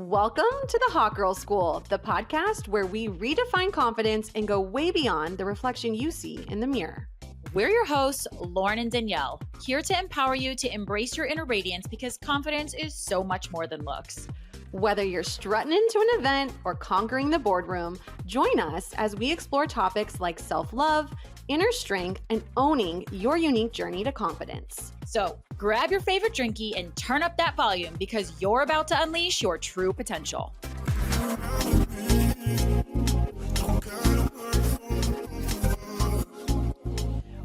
Welcome to the Hot Girl School, the podcast where we redefine confidence and go way beyond the reflection you see in the mirror. We're your hosts, Lauren and Danielle, here to empower you to embrace your inner radiance because confidence is so much more than looks. Whether you're strutting into an event or conquering the boardroom, join us as we explore topics like self-love, inner strength, and owning your unique journey to confidence. So grab your favorite drinkie and turn up that volume because you're about to unleash your true potential.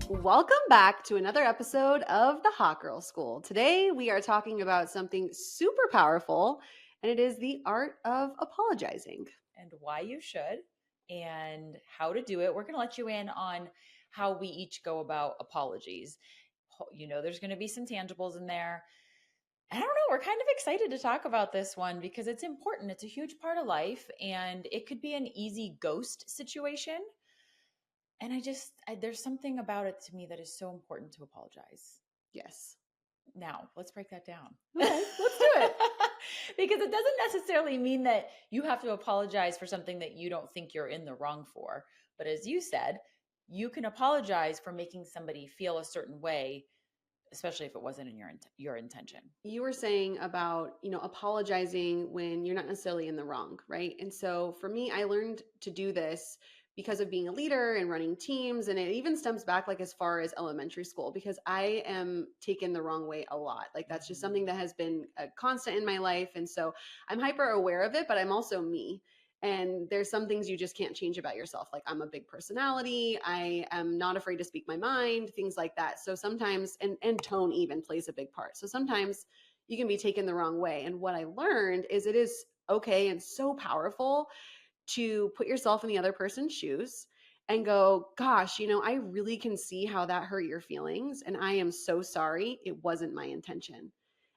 Welcome back to another episode of the Hot Girl School. Today we are talking about something super powerful, and it is the art of apologizing. And why you should and how to do it. We're going to let you in on how we each go about apologies. You know, there's going to be some tangibles in there. I don't know. We're kind of excited to talk about this one because it's important. It's a huge part of life, and it could be an easy ghost situation. And there's something about it to me that is so important to apologize. Yes. Now, let's break that down. Okay, let's do it. Because it doesn't necessarily mean that you have to apologize for something that you don't think you're in the wrong for. But as you said, you can apologize for making somebody feel a certain way, especially if it wasn't in your intention. You were saying about, apologizing when you're not necessarily in the wrong, right? And so for me, I learned to do this because of being a leader and running teams. And it even stems back like as far as elementary school, because I am taken the wrong way a lot. Like that's just something that has been a constant in my life. And so I'm hyper aware of it, but I'm also me. And there's some things you just can't change about yourself. Like I'm a big personality. I am not afraid to speak my mind, things like that. So sometimes, and tone even plays a big part. So sometimes you can be taken the wrong way. And what I learned is it is okay and so powerful to put yourself in the other person's shoes and go, gosh, I really can see how that hurt your feelings. And I am so sorry. It wasn't my intention.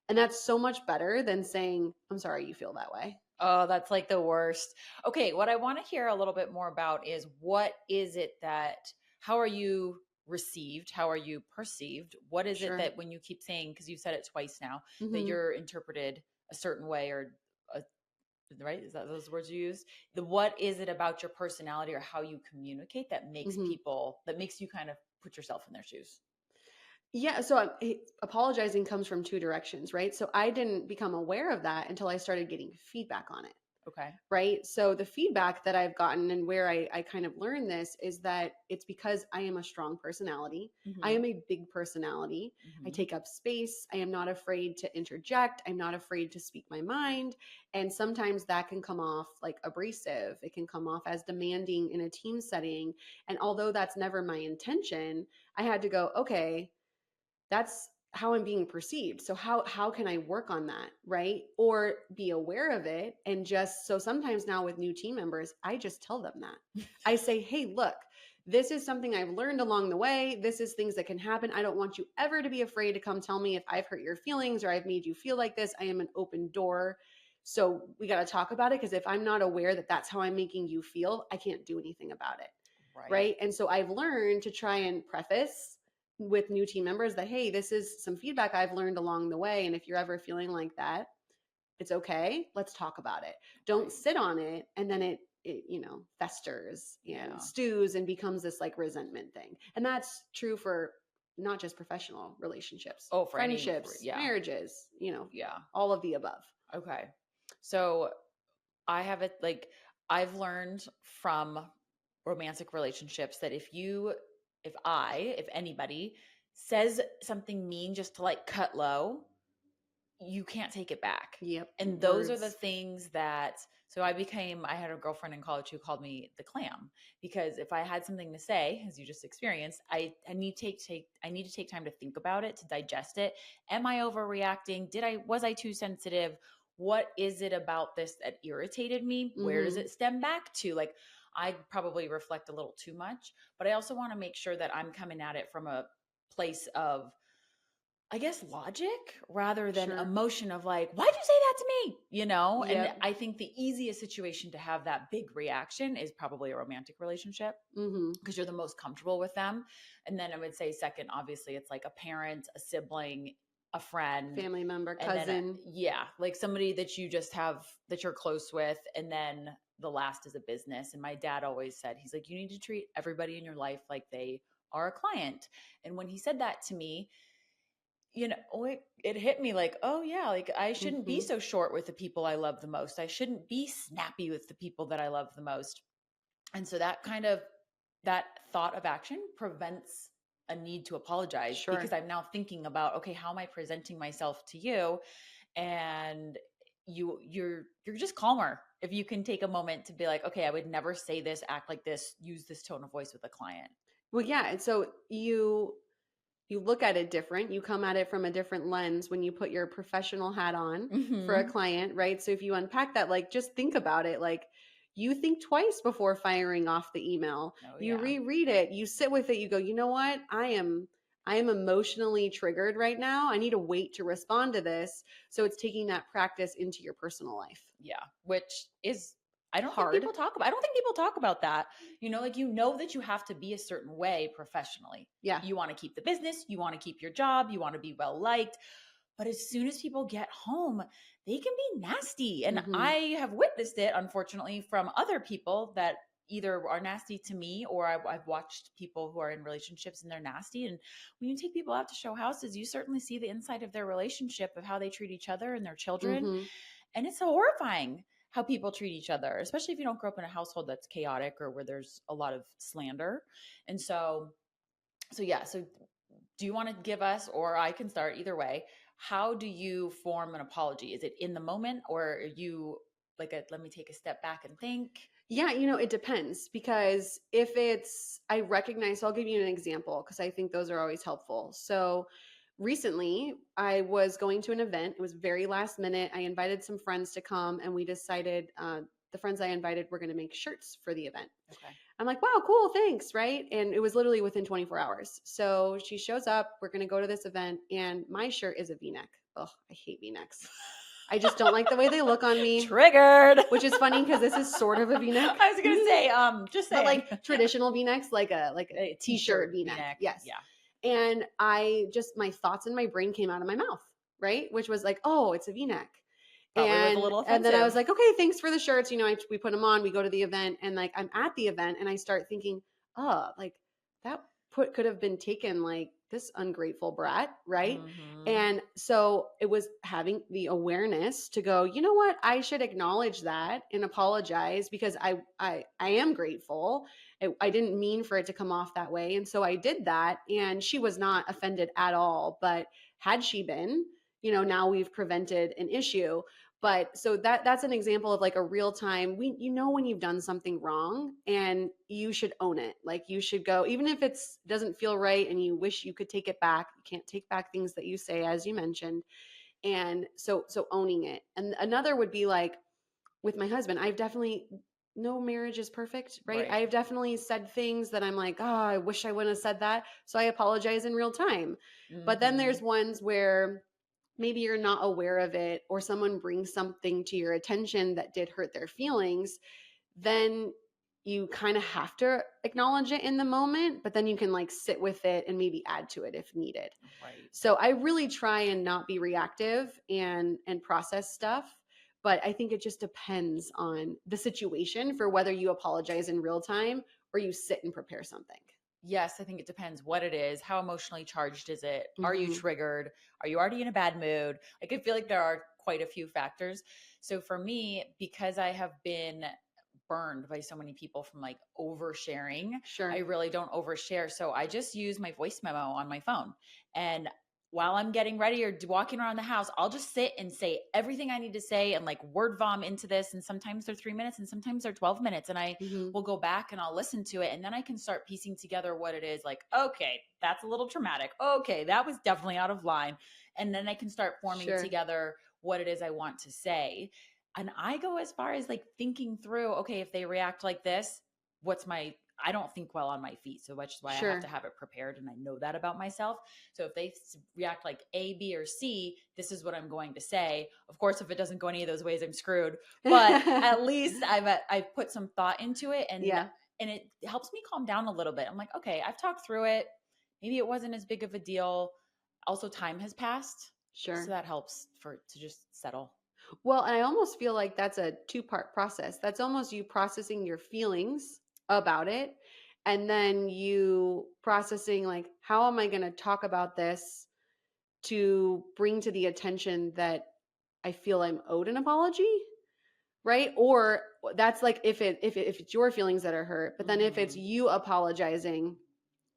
And that's so much better than saying, I'm sorry you feel that way. Oh, that's like the worst. Okay, what I want to hear a little bit more about is how are you received? How are you perceived? What is it that when you keep saying, because you've said it twice now, that you're interpreted a certain way right? Is that those words you use? What is it about your personality or how you communicate that makes you kind of put yourself in their shoes? Yeah. So apologizing comes from two directions, right? So I didn't become aware of that until I started getting feedback on it. Okay. Right. So the feedback that I've gotten and where I kind of learned this is that it's because I am a strong personality. I am a big personality. I take up space. I am not afraid to interject. I'm not afraid to speak my mind. And sometimes that can come off like abrasive. It can come off as demanding in a team setting. And although that's never my intention, I had to go, okay, that's how I'm being perceived. So how can I work on that, right? Or be aware of it. And just so sometimes now with new team members, I just tell them that. I say, hey, look, this is something I've learned along the way. This is things that can happen. I don't want you ever to be afraid to come tell me if I've hurt your feelings or I've made you feel like this. I am an open door. So we got to talk about it, because if I'm not aware that that's how I'm making you feel, I can't do anything about it. Right. And so I've learned to try and preface with new team members that, hey, this is some feedback I've learned along the way. And if you're ever feeling like that, it's okay. Let's talk about it. Don't sit on it. And then it festers and stews and becomes this like resentment thing. And that's true for not just professional relationships, for friendships, marriages, all of the above. Okay. So I have it like, I've learned from romantic relationships that if anybody says something mean just to like cut low, you can't take it back. Yep. And those are the things that, so I had a girlfriend in college who called me the clam, because if I had something to say, as you just experienced, I need to take time to think about it, to digest it. Am I overreacting? Was I too sensitive? What is it about this that irritated me? Where does it stem back to? Like, I probably reflect a little too much, but I also want to make sure that I'm coming at it from a place of, I guess, logic rather than emotion of like, why'd you say that to me? And I think the easiest situation to have that big reaction is probably a romantic relationship, because you're the most comfortable with them. And then I would say second, obviously it's like a parent, a sibling, a friend, family member, and then cousin. like somebody that you just have, that you're close with, and then the last is a business. And my dad always said, he's like, you need to treat everybody in your life like they are a client. And when he said that to me, it hit me like, oh yeah, like I shouldn't be Mm-hmm. so short with the people I love the most. I shouldn't be snappy with the people that I love the most. And so that thought of action prevents a need to apologize, because Sure. I'm now thinking about, okay, how am I presenting myself to you? And you're just calmer if you can take a moment to be like, okay, I would never say this, act like this, use this tone of voice with a client. Well, yeah. And so you look at it different. You come at it from a different lens when you put your professional hat on for a Mm-hmm. client, right? So if you unpack that, like just think about it. Like you think twice before firing off the email. Oh You yeah. reread it, you sit with it, you go, you know what? I am emotionally triggered right now. I need to wait to respond to this. So it's taking that practice into your personal life. Yeah, which is, I don't think Hard. people talk about. I don't think people talk about that. Like that you have to be a certain way professionally. Yeah. You want to keep the business, you want to keep your job, you want to be well liked. But as soon as people get home, they can be nasty. And Mm-hmm. I have witnessed it, unfortunately, from other people that either are nasty to me, or I've watched people who are in relationships and they're nasty. And when you take people out to show houses, you certainly see the inside of their relationship, of how they treat each other and their children. Mm-hmm. And it's horrifying how people treat each other, especially if you don't grow up in a household that's chaotic or where there's a lot of slander. And so yeah. So do you want to give us, or I can start either way, how do you form an apology? Is it in the moment, or are you like let me take a step back and think? Yeah, it depends because if I recognize, so I'll give you an example because I think those are always helpful. So recently I was going to an event. It was very last minute. I invited some friends to come and we decided, the friends I invited were going to make shirts for the event. Okay. I'm like, wow, cool, thanks, right? And it was literally within 24 hours. So she shows up, we're going to go to this event, and my shirt is a V-neck. Ugh, I hate V-necks. I just don't like the way they look on me. Triggered. Which is funny because this is sort of a V-neck. I was gonna say, just but saying. like traditional V-necks, like a A t-shirt V-neck. V-neck. Yes. Yeah. And my thoughts in my brain came out of my mouth, right? Which was like, oh, it's a V-neck. Probably was a little And then I was offensive. like, okay, thanks for the shirts. We put them on, we go to the event, and like I'm at the event and I start thinking, oh, like that could have been taken like this ungrateful brat, right? Mm-hmm. And so it was having the awareness to go, you know what? I should acknowledge that and apologize because I am grateful. I didn't mean for it to come off that way. And so I did that, and she was not offended at all. But had she been, now we've prevented an issue. But so that's an example of like a real time, when you've done something wrong and you should own it. Like you should go, even if it doesn't feel right and you wish you could take it back. You can't take back things that you say, as you mentioned. And so owning it. And another would be like with my husband, no marriage is perfect, right? I've definitely said things that I'm like, oh, I wish I wouldn't have said that. So I apologize in real time. Mm-hmm. But then there's ones where maybe you're not aware of it, or someone brings something to your attention that did hurt their feelings. Then you kind of have to acknowledge it in the moment, but then you can like sit with it and maybe add to it if needed. Right. So I really try and not be reactive and process stuff. But I think it just depends on the situation for whether you apologize in real time or you sit and prepare something. Yes, I think it depends what it is. How emotionally charged is it? Are you Mm-hmm. triggered? Are you already in a bad mood? Like, I feel like there are quite a few factors. So for me, because I have been burned by so many people from like oversharing, Sure. I really don't overshare. So I just use my voice memo on my phone. And while I'm getting ready or walking around the house, I'll just sit and say everything I need to say and like word vom into this. And sometimes they're 3 minutes and sometimes they're 12 minutes. And I will go back and I'll listen to it. And then I can start piecing together what it is. Like, okay, that's a little traumatic. Okay, that was definitely out of line. And then I can start forming together what it is I want to say. And I go as far as like thinking through, okay, if they react like this, I don't think well on my feet. So which is why I have to have it prepared. And I know that about myself. So if they react like A, B, or C, this is what I'm going to say. Of course, if it doesn't go any of those ways, I'm screwed. But at least I've put some thought into it, and it helps me calm down a little bit. I'm like, okay, I've talked through it. Maybe it wasn't as big of a deal. Also, time has passed. Sure. So that helps to just settle. Well, I almost feel like that's a two-part process. That's almost you processing your feelings about it, and then you processing like, how am I going to talk about this to bring to the attention that I feel I'm owed an apology, right? Or that's like if it's your feelings that are hurt, but then if it's you apologizing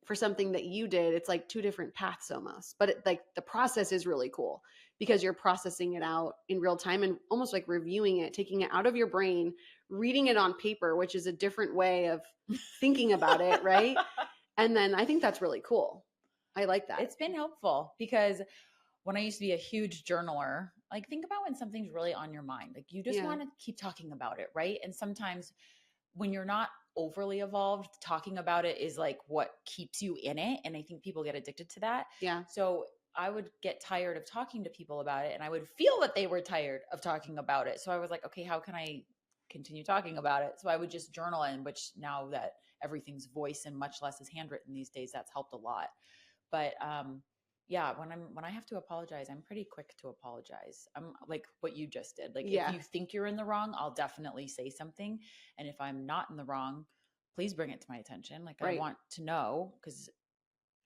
for something that you did, it's like two different paths almost. But like the process is really cool because you're processing it out in real time and almost like reviewing it, taking it out of your brain, reading it on paper, which is a different way of thinking about it, right? And then I think that's really cool. I like that. It's been helpful because when I used to be a huge journaler, like think about when something's really on your mind. Like you just want to keep talking about it, right? And sometimes when you're not overly evolved, talking about it is like what keeps you in it. And I think people get addicted to that. Yeah. So I would get tired of talking to people about it and I would feel that they were tired of talking about it. So I was like, okay, how can I continue talking about it? So I would just journal in, which now that everything's voice and much less is handwritten these days, that's helped a lot. But yeah, when I have to apologize, I'm pretty quick to apologize. I'm like what you just did. Like if you think you're in the wrong, I'll definitely say something. And if I'm not in the wrong, please bring it to my attention. Like I want to know, because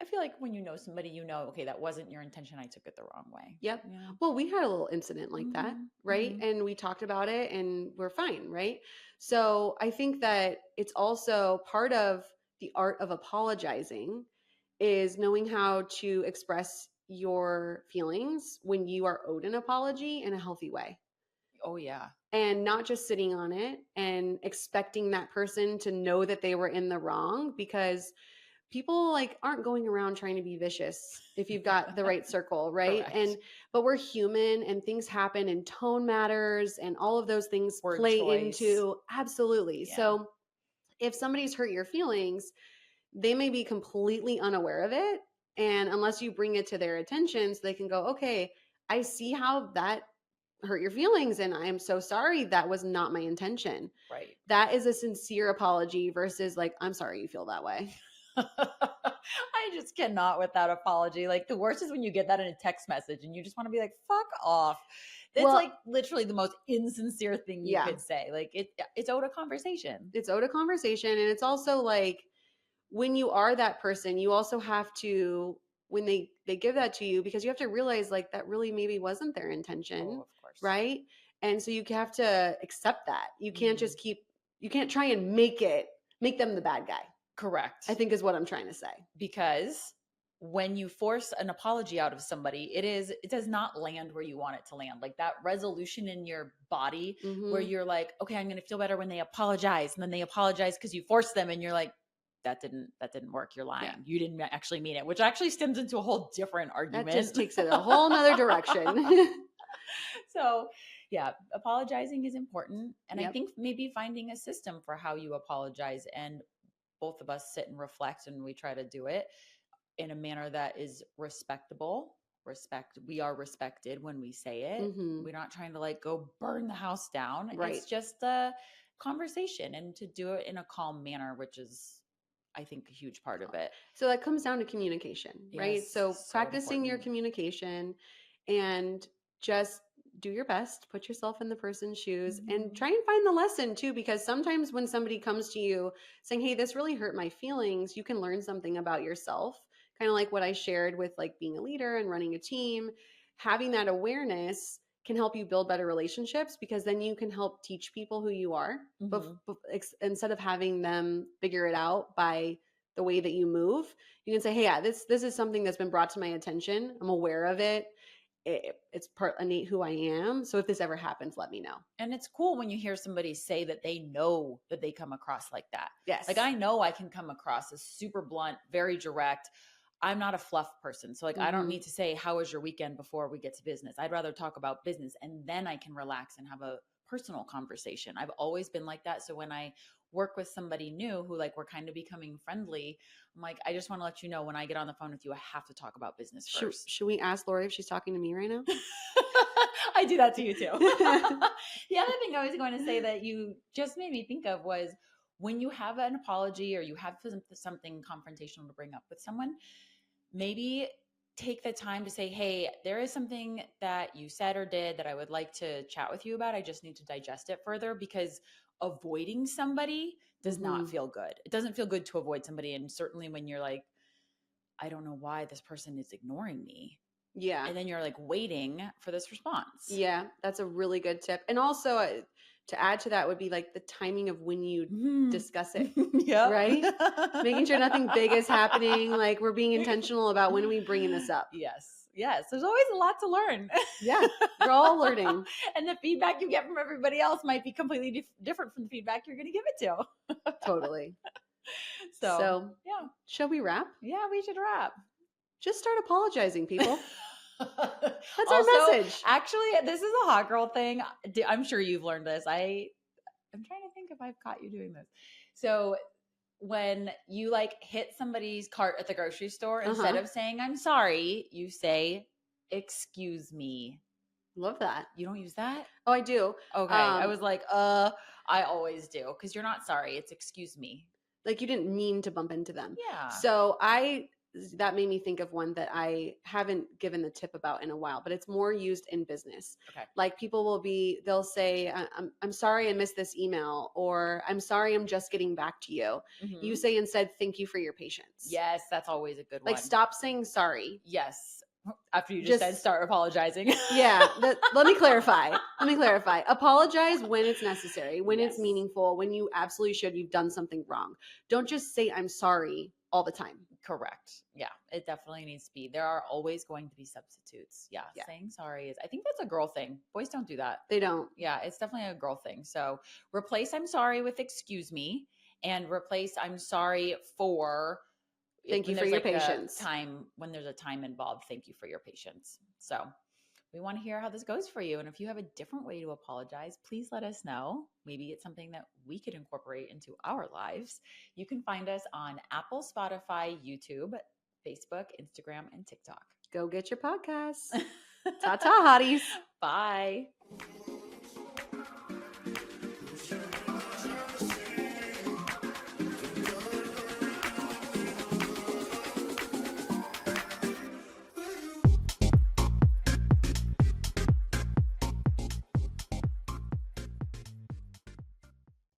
I feel like when you know somebody, you know, okay, that wasn't your intention. I took it the wrong way. Yep. Yeah. Well, we had a little incident like that, right? And we talked about it and we're fine, right? So I think that it's also part of the art of apologizing is knowing how to express your feelings when you are owed an apology in a healthy way. Oh, yeah. And not just sitting on it and expecting that person to know that they were in the wrong, because people like aren't going around trying to be vicious if you've got the right circle, right? Correct. But we're human and things happen and tone matters and all of those things Word play choice. into absolutely. Yeah. So if somebody's hurt your feelings, they may be completely unaware of it, and unless you bring it to their attention so they can go, okay, I see how that hurt your feelings and I am so sorry, that was not my intention. Right. That is a sincere apology versus like, I'm sorry you feel that way. I just cannot with that apology. Like the worst is when you get that in a text message and you just want to be like, fuck off. It's like literally the most insincere thing you could say. Like it's owed a conversation. It's owed a conversation. And it's also like when you are that person, you also have to, when they give that to you, because you have to realize like that really maybe wasn't their intention. Oh, of course. Right. And so you have to accept that. You can't just you can't try and make them the bad guy. Correct. I think is what I'm trying to say. Because when you force an apology out of somebody, it does not land where you want it to land. Like that resolution in your body where you're like, okay, I'm going to feel better when they apologize. And then they apologize because you forced them and you're like, that didn't work. You're lying. Yeah. You didn't actually mean it, which actually stems into a whole different argument. That just takes it a whole nother direction. So yeah, apologizing is important. And I think maybe finding a system for how you apologize, and both of us sit and reflect and we try to do it in a manner that is respectable. We are respected when we say it. We're not trying to like go burn the house down. Right. It's just a conversation, and to do it in a calm manner, which is, I think, a huge part of it. So that comes down to communication, right? Yes, so practicing your communication and just do your best, put yourself in the person's shoes and try and find the lesson too, because sometimes when somebody comes to you saying, hey, this really hurt my feelings, you can learn something about yourself. Kind of like what I shared with like being a leader and running a team. Having that awareness can help you build better relationships, because then you can help teach people who you are instead of having them figure it out by the way that you move. You can say, hey, yeah, this is something that's been brought to my attention. I'm aware of it. It's part innate who I am. So if this ever happens, let me know. And it's cool when you hear somebody say that they know that they come across like that. Yes. Like I know I can come across as super blunt, very direct. I'm not a fluff person. So like, I don't need to say, how was your weekend before we get to business? I'd rather talk about business, and then I can relax and have a personal conversation. I've always been like that. So when I work with somebody new who like we're kind of becoming friendly, I'm like, I just want to let you know when I get on the phone with you, I have to talk about business first. Should we ask Lori if she's talking to me right now? I do that to you too. The other thing I was going to say that you just made me think of was when you have an apology or you have something confrontational to bring up with someone, maybe take the time to say, hey, there is something that you said or did that I would like to chat with you about. I just need to digest it further, because avoiding somebody does not feel good. It doesn't feel good to avoid somebody. And certainly when you're like, I don't know why this person is ignoring me. Yeah. And then you're like waiting for this response. Yeah, that's a really good tip. And also to add to that would be like the timing of when you discuss it. Yep. Right? Making sure nothing big is happening. Like we're being intentional about when are we bringing this up. Yes. Yes. There's always a lot to learn. Yeah. We're all learning. And the feedback you get from everybody else might be completely different from the feedback you're going to give it to. Totally. So, yeah. Shall we wrap? Yeah, we should wrap. Just start apologizing, people. That's also, our message. Actually, this is a hot girl thing. I'm sure you've learned this. I'm trying to think if I've caught you doing this. So when you like hit somebody's cart at the grocery store, instead of saying I'm sorry, you say excuse me. Love that. You don't use that? Oh, I do. Okay. I was like, I always do, because you're not sorry. It's excuse me. Like you didn't mean to bump into them. Yeah. So that made me think of one that I haven't given the tip about in a while, but it's more used in business. Okay. Like people they'll say, I'm sorry I missed this email, or I'm sorry I'm just getting back to you. Mm-hmm. You say instead, thank you for your patience. Yes, that's always a good one. Like stop saying sorry. Yes. After you just said start apologizing. Yeah. Let me clarify. Apologize when it's necessary, when it's meaningful, when you absolutely should. You've done something wrong. Don't just say I'm sorry all the time. Correct. Yeah, it definitely needs to be. There are always going to be substitutes. Yeah. Saying sorry I think that's a girl thing. Boys don't do that. They don't. Yeah, it's definitely a girl thing. So replace I'm sorry with excuse me, and replace I'm sorry for thank you for your patience. When there's a time involved, thank you for your patience. So we want to hear how this goes for you. And if you have a different way to apologize, please let us know. Maybe it's something that we could incorporate into our lives. You can find us on Apple, Spotify, YouTube, Facebook, Instagram, and TikTok. Go get your podcasts. Ta-ta, hotties. Bye.